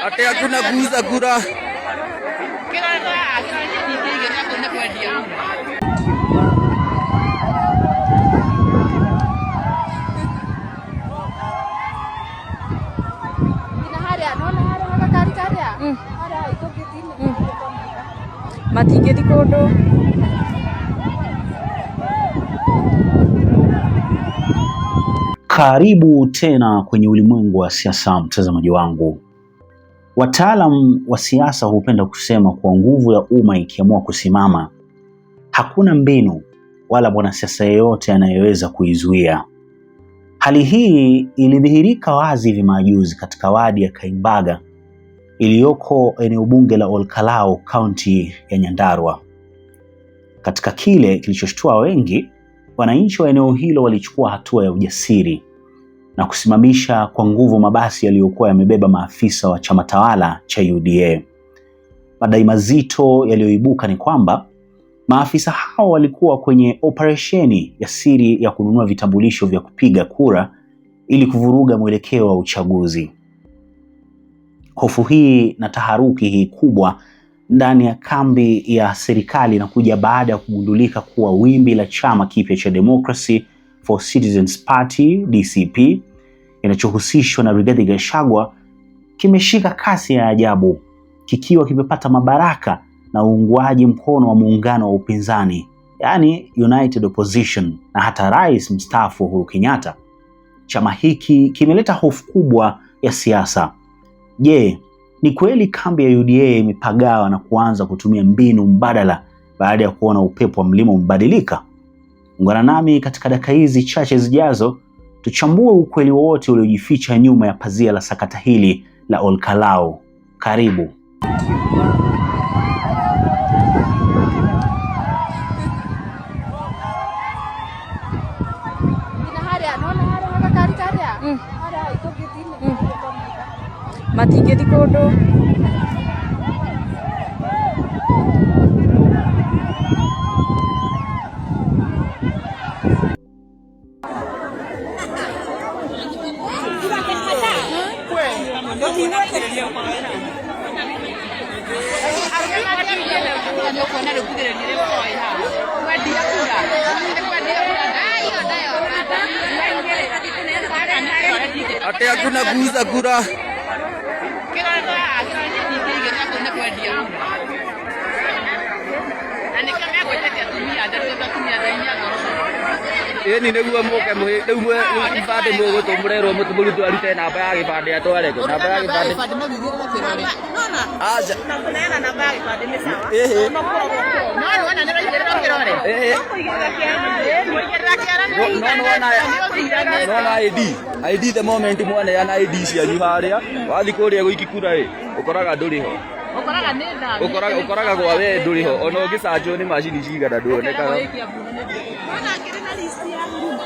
Ate hakuna kuuza kura. Matingeti kodo. Karibu tena kwenye ulimwengu wa siasa, mtazamaji wangu. Wataalam wa siasa hupenda kusema kwa nguvu ya umma ikiamua kusimama, hakuna mbinu wala mwanasiasa yeyote anayeweza kuizuia. Hali hii ilidhihirika wazi hivi majuzi katika wadi ya Kaimbaga iliyoko eneo bunge la Olkalau, kaunti ya Nyandarua. Katika kile kilichoshtua wengi, wananchi wa eneo hilo walichukua hatua ya ujasiri na kusimamisha kwa nguvu mabasi yaliyokuwa yamebeba maafisa wa chama tawala cha UDA. Madai mazito yaliyoibuka ni kwamba maafisa hao walikuwa kwenye operesheni ya siri ya kununua vitambulisho vya kupiga kura ili kuvuruga mwelekeo wa uchaguzi. Hofu hii na taharuki hii kubwa ndani ya kambi ya serikali inakuja baada ya kugundulika kuwa wimbi la chama kipya cha Democracy for Citizens Party DCP kinachohusishwa na Rigathi Gachagua kimeshika kasi ya ajabu, kikiwa kimepata mabaraka na uungwaji mkono wa muungano wa upinzani, yani United Opposition, na hata Rais mstaafu Uhuru Kenyatta. Chama hiki kimeleta hofu kubwa ya siasa. Je, ni kweli kambi ya UDA imepagawa na kuanza kutumia mbinu mbadala baada ya kuona upepo wa mlima umbadilika? Ungana nami katika dakika hizi chache zijazo tuchambue ukweli wote uliojificha nyuma ya pazia la sakata hili la Olkalau. Karibu. Matingeti kodo. Ate hakuna kuuza kura. Ni niguo muke muhi riu mwe ibande mugo tumurerwo mutumuri twarite namba ya gibande atware ko namba ya gibande aja na kunena namba ya gibande ni sawa no wana nero igero kirore no ID the moment mwana ya ID cia nyu haria wathi kuria guiki kura ukoraga nduri ho ukoraga ni tha ukoraga gwa we nduri ho ona ungicanjwo ni macini cigana nduonekaga ona kiri na list ya huruma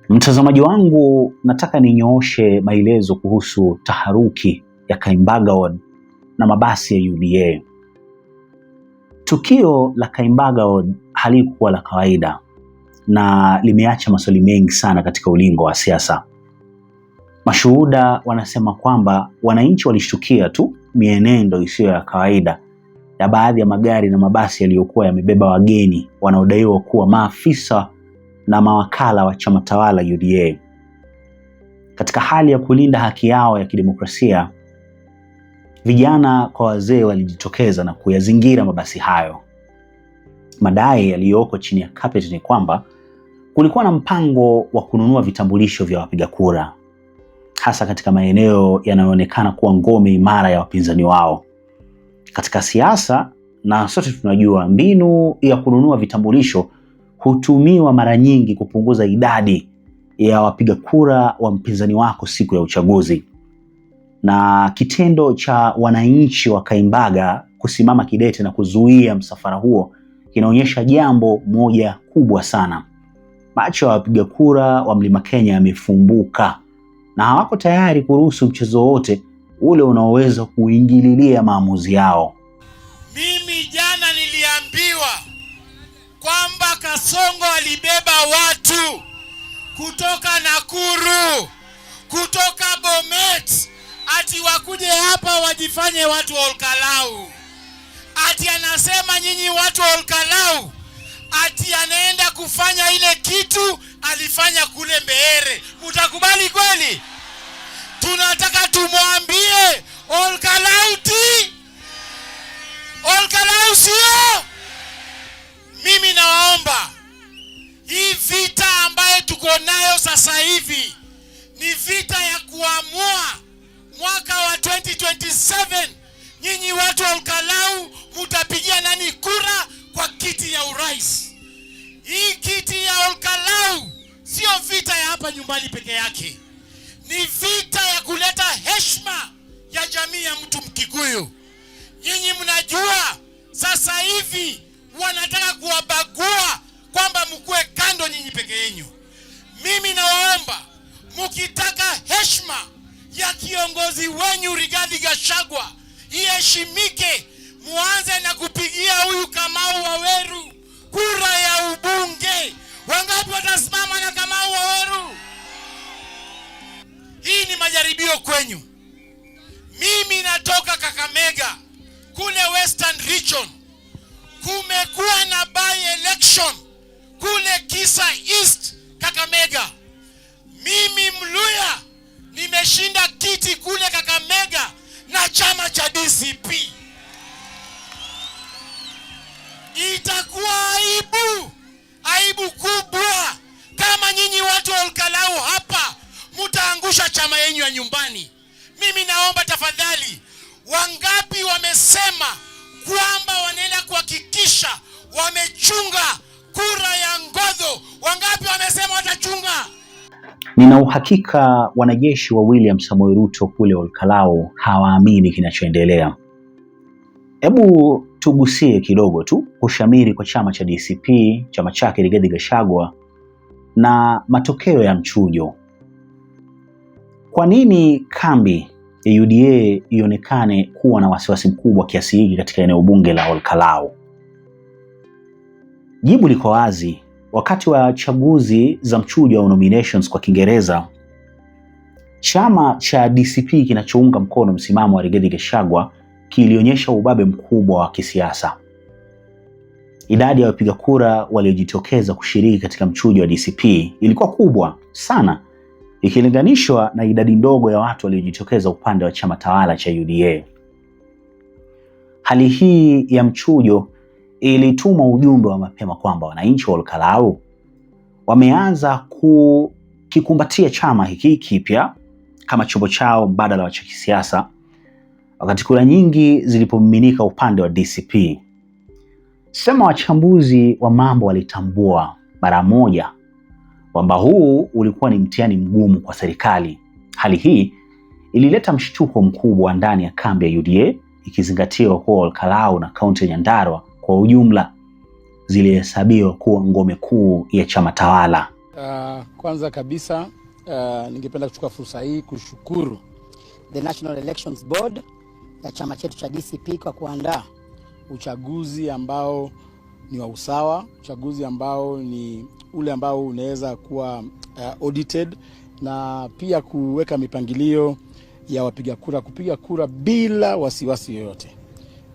Mtazamaji wangu, nataka ninyooshe maelezo kuhusu taharuki ya Kaimbaga Ward na mabasi ya UDA. Tukio la Kaimbaga Ward halikuwa la kawaida na limeacha maswali mengi sana katika ulingo wa siasa. Mashuhuda wanasema kwamba wananchi walishtukia tu mienendo isiyo ya kawaida ya baadhi ya magari na mabasi yaliyokuwa yamebeba wageni wanaodaiwa kuwa maafisa na mawakala wa chama tawala UDA. Katika hali ya kulinda haki yao ya kidemokrasia, vijana kwa wazee walijitokeza na kuyazingira mabasi hayo. Madai yaliyoko chini ya carpet ni kwamba kulikuwa na mpango wa kununua vitambulisho vya wapiga kura, hasa katika maeneo yanayoonekana kuwa ngome imara ya wapinzani wao. Katika siasa, na sote tunajua, mbinu ya kununua vitambulisho hutumiwa mara nyingi kupunguza idadi ya wapiga kura wa mpinzani wako siku ya uchaguzi. Na kitendo cha wananchi wa Kaimbaga kusimama kidete na kuzuia msafara huo kinaonyesha jambo moja kubwa sana. macho ya wapiga kura wa Mlima Kenya yamefumbuka na hawako tayari kuruhusu mchezo wote ule unaoweza kuingililia maamuzi yao. Mimi jana niliambiwa kwamba Kasongo alibeba watu kutoka Nakuru, kutoka Bomet, ati wakuje hapa wajifanye watu wa Olkalau. Ati anasema nyinyi watu wa Olkalau, ati anaenda kufanya ile kitu alifanya kule Mbeere. Mutakubali kweli? Tunataka tumwambie Olkalau Olkalau sio. Mimi nawaomba, hii vita ambayo tuko nayo sasa hivi ni vita ya kuamua mwaka wa 2027 nyinyi watu wa Olkalau mutapigia nani kura kwa kiti ya urais. Hii kiti ya Olkalau sio vita ya hapa nyumbani peke yake. Ni vita ya kuleta heshima ya jamii ya mtu Mkikuyu. Nyinyi mnajua sasa hivi wanataka kuwabagua kwamba mkue kando nyinyi peke yenu. Mimi nawaomba, mkitaka heshima ya kiongozi wenyu Rigathi Gachagua iheshimike, muanze na kupigia huyu Kamau Waweru kura ya ubunge. Wangapi watasimama na Kamau Waweru? Hii ni majaribio kwenyu. Mimi natoka Kakamega kule Western Region. Kumekuwa na by election kule Kisa East Kakamega. Mimi Mluya nimeshinda kiti kule Kakamega na chama cha DCP. Itakuwa aibu kubwa kama nyinyi watu wa Olkalau hapa mutaangusha chama yenu ya nyumbani. Mimi naomba tafadhali, wangapi wamesema kwamba wanaenda kuhakikisha wamechunga kura ya Ngodho? Wangapi wamesema watachunga? Nina uhakika wanajeshi wa William Samoei Ruto kule Olkalau hawaamini kinachoendelea. Hebu tugusie kidogo tu kushamiri kwa chama cha DCP, chama chake Rigathi Gachagua, na matokeo ya mchujo. Kwa nini kambi ya UDA ionekane kuwa na wasiwasi mkubwa kiasi hiki katika eneo bunge la Olkalau? Jibu liko wazi. Wakati wa chaguzi za mchujo au nominations kwa Kiingereza, chama cha DCP kinachounga mkono msimamo wa Rigathi Gachagua kilionyesha ubabe mkubwa wa kisiasa. Idadi ya wapiga kura waliojitokeza kushiriki katika mchujo wa DCP ilikuwa kubwa sana ikilinganishwa na idadi ndogo ya watu waliojitokeza upande wa chama tawala cha UDA. Hali hii ya mchujo ilituma ujumbe wa mapema kwamba wananchi wa Olkalau wameanza kukikumbatia chama hiki kipya kama chombo chao mbadala wa cha kisiasa, wakati kura nyingi zilipomiminika upande wa DCP. Sema wachambuzi wa mambo walitambua mara moja kwamba huu ulikuwa ni mtihani mgumu kwa serikali. Hali hii ilileta mshtuko mkubwa ndani ya kambi ya UDA, ikizingatiwa kuwa Olkalau na kaunti ya Nyandarua kwa ujumla zilihesabiwa kuwa ngome kuu ya chama tawala. Kwanza kabisa ningependa kuchukua fursa hii kushukuru the National Elections Board ya chama chetu cha DCP kwa kuandaa uchaguzi ambao ni wa usawa, uchaguzi ambao ni ule ambao unaweza kuwa audited, na pia kuweka mipangilio ya wapiga kura kupiga kura bila wasiwasi yoyote.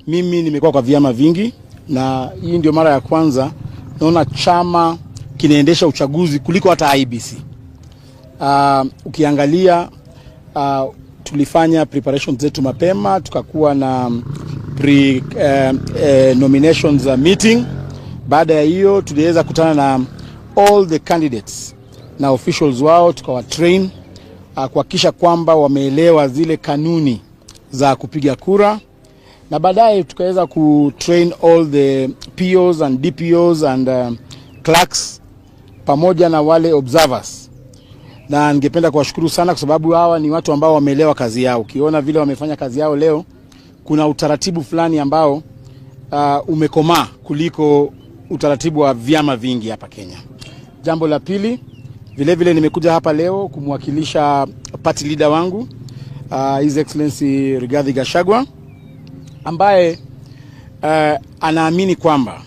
Mimi nimekuwa kwa vyama vingi na hii ndio mara ya kwanza naona chama kinaendesha uchaguzi kuliko hata IEBC. Ukiangalia tulifanya preparation zetu mapema, tukakuwa na nominations meeting. Baada ya hiyo tuliweza kutana na all the candidates na officials wao, tukawa train kuhakikisha kwamba wameelewa zile kanuni za kupiga kura, na baadaye tukaweza kutrain all the POs and DPOs and clerks pamoja na wale observers. Na ningependa kuwashukuru sana kwa sababu hawa ni watu ambao wameelewa kazi yao. Ukiona vile wamefanya kazi yao leo, kuna utaratibu fulani ambao umekomaa kuliko utaratibu wa vyama vingi hapa Kenya. Jambo la pili, vile nimekuja hapa leo kumwakilisha party leader wangu His Excellency Rigathi Gachagua, ambaye anaamini kwamba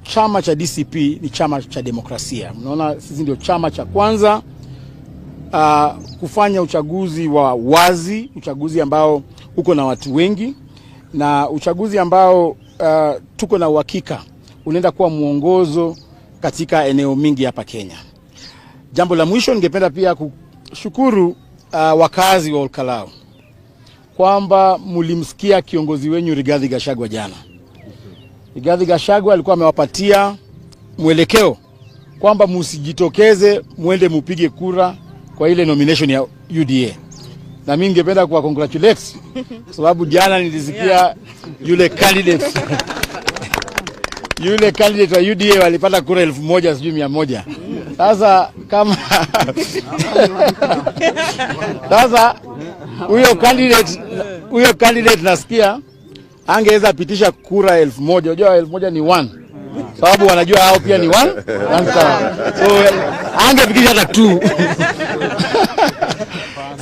chama cha DCP ni chama cha demokrasia. Mnaona sisi ndio chama cha kwanza kufanya uchaguzi wa wazi, uchaguzi ambao uko na watu wengi, na uchaguzi ambao tuko na uhakika unaenda kuwa mwongozo katika eneo mingi hapa Kenya. Jambo la mwisho, ningependa pia kushukuru wakazi wa Olkalau kwamba mlimsikia kiongozi wenyu Rigathi Gachagua jana. Rigathi Gachagua alikuwa amewapatia mwelekeo kwamba msijitokeze muende mupige kura kwa ile nomination ya UDA. Na mimi ningependa kuwa congratulate sababu jana nilisikia yule candidate wa UDA walipata kura 1000 sijui 100. Sasa huyo candidate nasikia angeweza pitisha kura 1000. Unajua 1000 ni 1. Sababu wanajua hao pia ni 1. So angepitisha hata 2.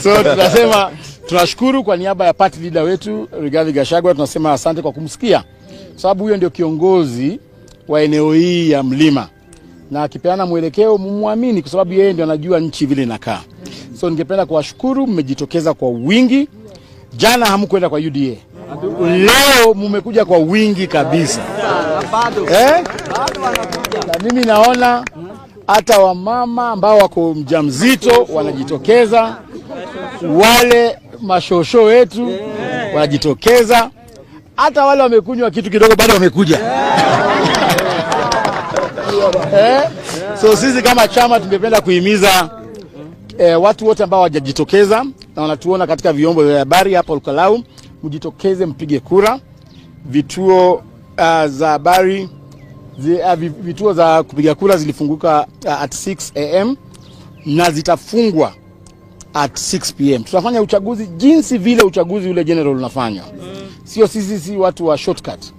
So tunasema tunashukuru kwa niaba ya party leader wetu Rigathi Gachagua, tunasema asante kwa kumsikia. Sababu huyo ndio kiongozi wa eneo hii ya mlima. Na akipeana mwelekeo mumwamini kwa sababu yeye ndio anajua nchi vile inakaa. So ningependa kuwashukuru, mmejitokeza kwa wingi. Jana hamkwenda kwa UDA. Leo mmekuja kwa wingi kabisa. Na mimi naona hata wamama ambao wako mjamzito wanajitokeza, wale mashosho wetu wanajitokeza, hata wale wamekunywa kitu kidogo bado wamekuja. So sisi kama chama tungependa kuhimiza watu wote ambao hawajajitokeza na wanatuona katika vyombo vya habari hapa Olkalau, mjitokeze mpige kura. Vituo za habari, vituo za kupiga kura zilifunguka at 6 am na zitafungwa at 6 pm. Tutafanya uchaguzi jinsi vile uchaguzi ule general unafanywa. Sio sisi watu wa shortcut.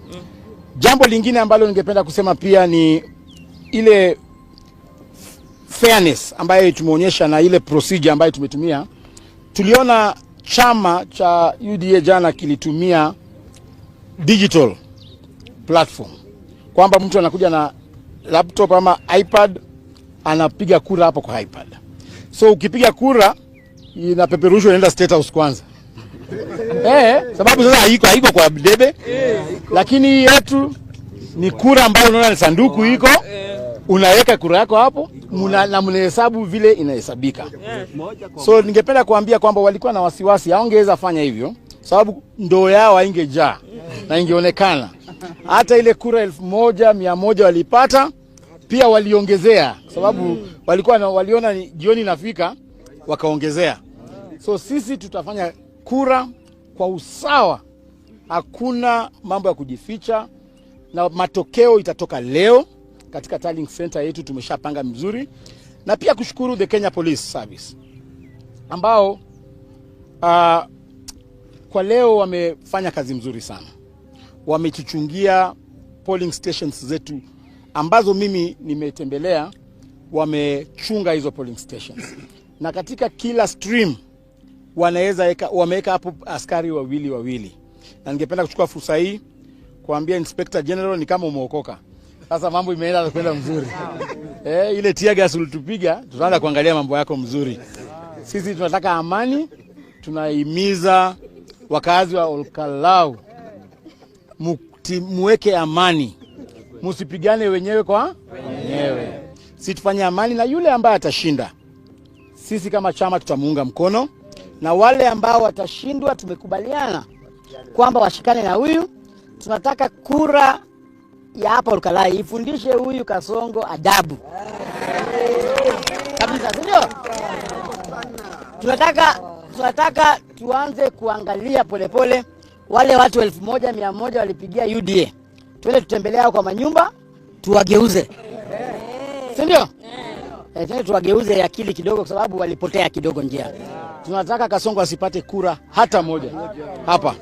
Jambo lingine ambalo ningependa kusema pia ni ile fairness ambayo tumeonyesha na ile procedure ambayo tumetumia. Tuliona chama cha UDA jana kilitumia digital platform, kwamba mtu anakuja na laptop ama iPad anapiga kura hapo kwa iPad. So ukipiga kura inapeperushwa inaenda State House kwanza. Sababu sasa haiko kwa debe. Lakini yetu ni kura ambayo unaona ni sanduku iko, unaweka kura yako hapo na mnahesabu vile inahesabika. So ningependa kuambia kwamba walikuwa na wasiwasi, haongeweza fanya hivyo sababu ndoo yao haingejaa na ingeonekana. Hata ile kura 1100 walipata pia waliongezea sababu waliona jioni inafika wakaongezea. So sisi tutafanya kura kwa usawa, hakuna mambo ya kujificha, na matokeo itatoka leo katika tallying center yetu. Tumeshapanga mzuri, na pia kushukuru the Kenya Police Service ambao kwa leo wamefanya kazi mzuri sana. Wametuchungia polling stations zetu ambazo mimi nimetembelea, wamechunga hizo polling stations. Na katika kila stream wameweka hapo askari wawili. Na ningependa kuchukua fursa hii kuambia Inspector General ni kama umeokoka. Sasa mambo imeenda kwenda mzuri. Ile tear gas ulitupiga, tutaanza kuangalia mambo yako mzuri. Sisi tunataka amani, tunahimiza wakazi wa Olkalau muweke amani. Msipigane wenyewe kwa wenyewe. Sisi tufanye amani, na yule ambaye atashinda sisi kama chama tutamuunga mkono, na wale ambao watashindwa tumekubaliana kwamba washikane na huyu. Tunataka kura ya hapa Olkalau ifundishe huyu Kasongo adabu. Kabisa, ndio? Tunataka tuanze kuangalia polepole wale watu 1100 walipigia UDA. Tuende tutembelea kwa manyumba, tuwageuze. Ndio? Tuwageuze akili kidogo kwa sababu walipotea kidogo njia. Tunataka Kasongo asipate kura hata moja hapa.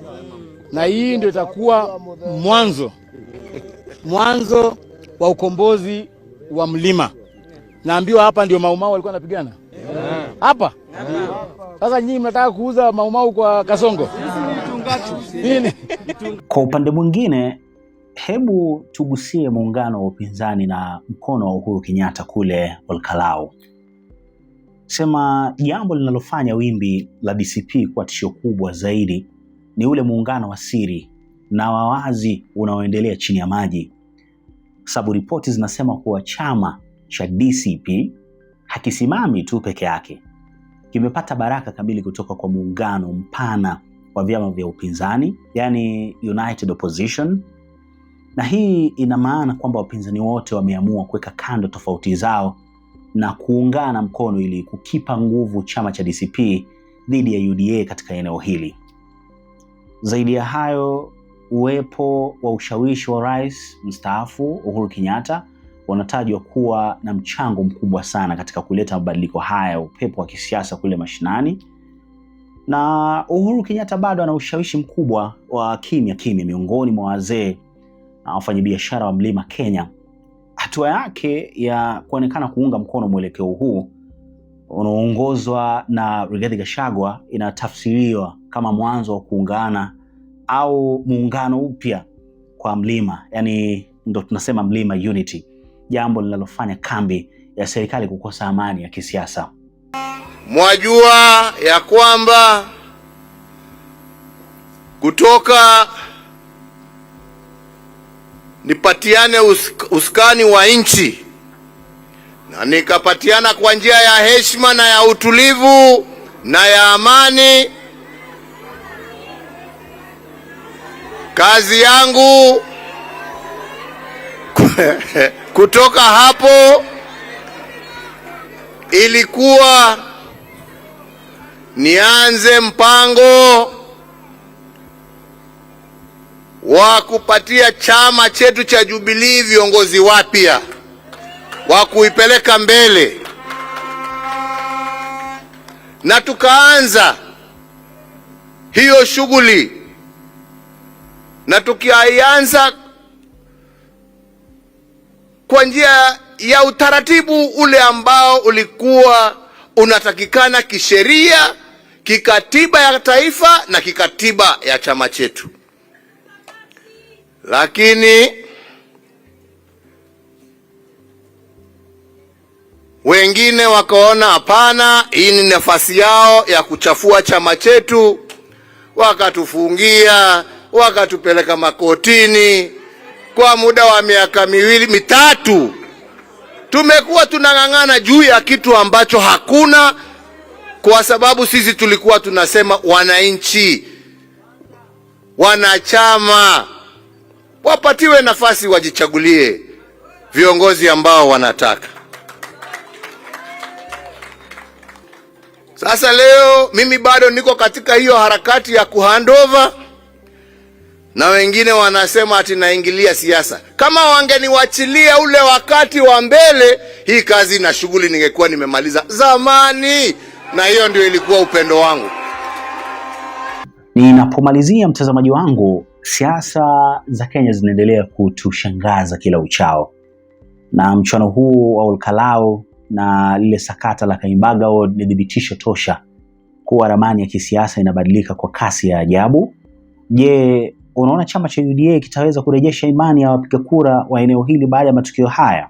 Na hii ndio itakuwa mwanzo wa ukombozi wa mlima. Naambiwa hapa ndio Mau Mau walikuwa wanapigana. Hapa. Sasa nyinyi mnataka kuuza Mau Mau kwa Kasongo. Nini? Kwa upande mwingine, hebu tugusie muungano wa upinzani na mkono wa Uhuru Kenyatta kule Olkalau. Sema jambo linalofanya wimbi la DCP kuwa tishio kubwa zaidi ni ule muungano wa siri na wawazi unaoendelea chini ya maji. Sababu ripoti zinasema kuwa chama cha DCP hakisimami tu peke yake. Kimepata baraka kamili kutoka kwa muungano mpana wa vyama vya upinzani, yani United Opposition. Na hii ina maana kwamba wapinzani wote wameamua kuweka kando tofauti zao na kuungana mkono ili kukipa nguvu chama cha DCP dhidi ya UDA katika eneo hili. Zaidi ya hayo, uwepo wa ushawishi wa rais mstaafu Uhuru Kenyatta unatajwa kuwa na mchango mkubwa sana katika kuleta mabadiliko haya, upepo wa kisiasa kule mashinani. Na Uhuru Kenyatta bado ana ushawishi mkubwa wa kimya miongoni mwa wazee na wafanyabiashara wa Mlima Kenya. Hatua yake ya kuonekana kuunga mkono mwelekeo huu unaoongozwa na Rigathi Gachagua inatafsiriwa kama mwanzo wa kuungana au muungano upya kwa Mlima, yani ndo tunasema Mlima Unity, jambo linalofanya kambi ya serikali kukosa amani ya kisiasa. Mwajua ya kwamba kutoka nipatiane uskani wa nchi na nikapatiana kwa njia ya heshima na ya utulivu na ya amani. Kazi yangu kutoka hapo ilikuwa nianze mpango wa kupatia chama chetu cha Jubilee viongozi wapya wa kuipeleka mbele, na tukaanza hiyo shughuli, na tukianza kwa njia ya utaratibu ule ambao ulikuwa unatakikana kisheria, kikatiba ya taifa na kikatiba ya chama chetu. Lakini wengine wakaona hapana, hii ni nafasi yao ya kuchafua chama chetu, wakatufungia, wakatupeleka makotini. Kwa muda wa miaka mitatu tumekuwa tunang'ang'ana juu ya kitu ambacho hakuna, kwa sababu sisi tulikuwa tunasema wananchi, wanachama wapatiwe nafasi wajichagulie viongozi ambao wanataka. Sasa leo mimi bado niko katika hiyo harakati ya kuhandover, na wengine wanasema ati naingilia siasa. Kama wangeniwachilia ule wakati wa mbele, hii kazi na shughuli ningekuwa nimemaliza zamani, na hiyo ndio ilikuwa upendo wangu. Ninapomalizia, mtazamaji wangu, siasa za Kenya zinaendelea kutushangaza kila uchao, na mchuano huu wa Olkalau na lile sakata la Kaimbaga ni dhibitisho tosha kuwa ramani ya kisiasa inabadilika kwa kasi ya ajabu. Je, unaona chama cha UDA kitaweza kurejesha imani ya wapiga kura wa eneo hili baada ya matukio haya,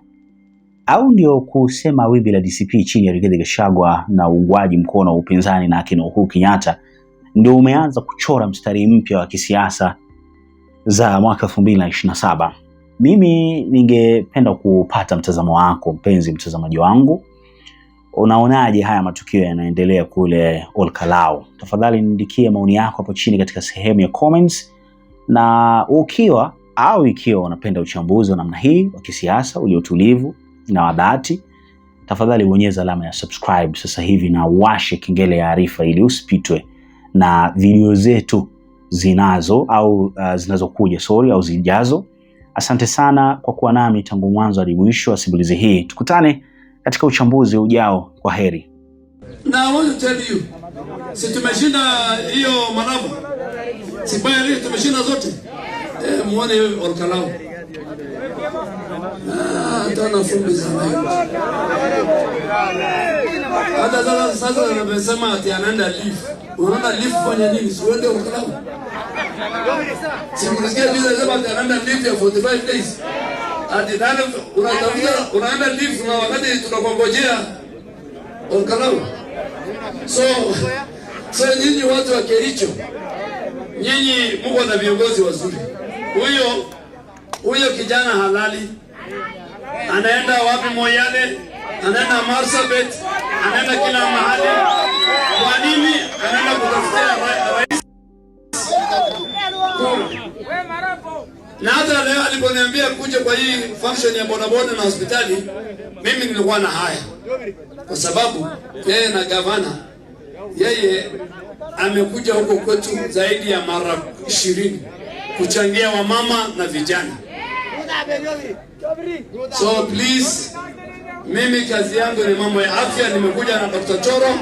au ndio kusema wimbi la DCP chini ya Rigathi Gachagua na uungwaji mkono wa upinzani na akina Uhuru Kenyatta ndio umeanza kuchora mstari mpya wa kisiasa za mwaka 2027? Mimi ningependa kupata mtazamo wako, mpenzi mtazamaji wangu. Unaonaje haya matukio yanaendelea kule Olkalau? Tafadhali niandikie maoni yako hapo chini katika sehemu ya comments, na ikiwa unapenda uchambuzi wa namna hii wa kisiasa uliotulivu na wa dhati, tafadhali bonyeza alama ya subscribe sasa hivi na washe kengele ya arifa ili usipitwe na video zetu zinazokuja au zijazo. Asante sana kwa kuwa nami tangu mwanzo hadi mwisho wa simulizi hii. Tukutane katika uchambuzi ujao. Kwa heri. Na I want to tell you, si tumeshinda hiyo Malaba, si baya, tumeshinda zote. Muone Olkalau. Hata na fundi sana. Hata sasa wanasema ati anaenda leave. Unaona leave fanya nini? Siende ukalao. Simulisikia vile sema ati anaenda leave ya 45 days. Ati nani unaenda leave na wakati tunakongojea ukalao. So nyinyi watu wa Kericho, nyinyi mko na viongozi wazuri. Huyo kijana halali anaenda wapi? Moyale, anaenda Marsabit, anaenda kila mahali. Kwa nini anaenda kutafutia rais? Na hata leo aliponiambia kuja kwa hii function ya bodaboda na hospitali, mimi nilikuwa na haya, kwa sababu yeye na gavana, yeye amekuja huko kwetu zaidi ya mara 20 kuchangia wamama na vijana. So please, mimi kazi yangu ni mambo ya afya. Nimekuja na Dr. Choro